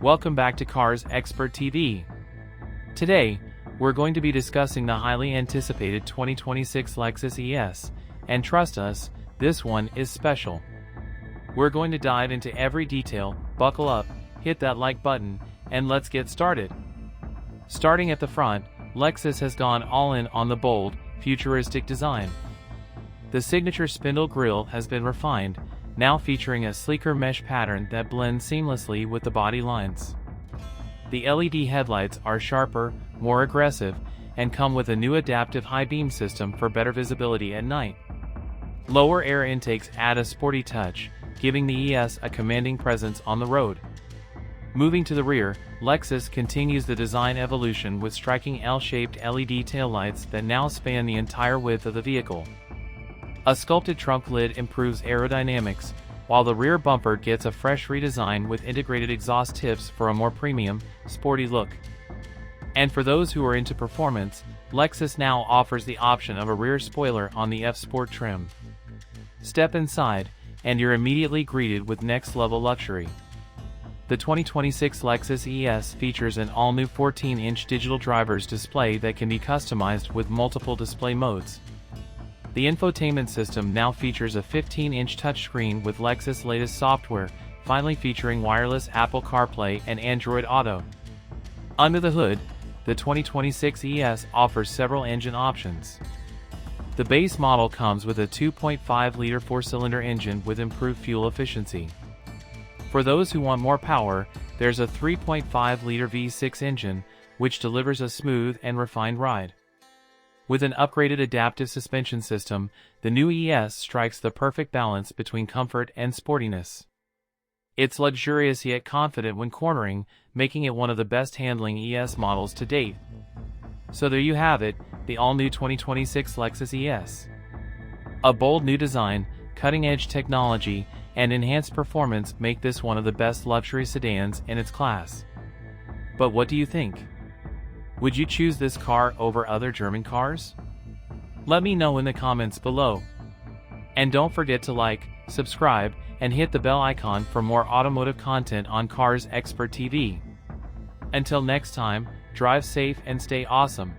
Welcome back to Cars Expert TV. Today, we're going to be discussing the highly anticipated 2026 Lexus ES, and trust us, this one is special. We're going to dive into every detail, buckle up, hit that like button, and let's get started. Starting at the front, Lexus has gone all in on the bold, futuristic design. The signature spindle grille has been refined, now featuring a sleeker mesh pattern that blends seamlessly with the body lines. The LED headlights are sharper, more aggressive, and come with a new adaptive high beam system for better visibility at night. Lower air intakes add a sporty touch, giving the ES a commanding presence on the road. Moving to the rear, Lexus continues the design evolution with striking L-shaped LED taillights that now span the entire width of the vehicle. A sculpted trunk lid improves aerodynamics, while the rear bumper gets a fresh redesign with integrated exhaust tips for a more premium, sporty look. And for those who are into performance, Lexus now offers the option of a rear spoiler on the F-Sport trim. Step inside, and you're immediately greeted with next-level luxury. The 2026 Lexus ES features an all-new 14-inch digital driver's display that can be customized with multiple display modes. The infotainment system now features a 15-inch touchscreen with Lexus' latest software, finally featuring wireless Apple CarPlay and Android Auto. Under the hood, the 2026 ES offers several engine options. The base model comes with a 2.5-liter four-cylinder engine with improved fuel efficiency. For those who want more power, there's a 3.5-liter V6 engine, which delivers a smooth and refined ride. With an upgraded adaptive suspension system, the new ES strikes the perfect balance between comfort and sportiness. It's luxurious yet confident when cornering, making it one of the best handling ES models to date. So there you have it, the all-new 2026 Lexus ES. A bold new design, cutting-edge technology, and enhanced performance make this one of the best luxury sedans in its class. But what do you think? Would you choose this car over other German cars? Let me know in the comments below. And don't forget to like, subscribe, and hit the bell icon for more automotive content on Cars Expert TV. Until next time, drive safe and stay awesome.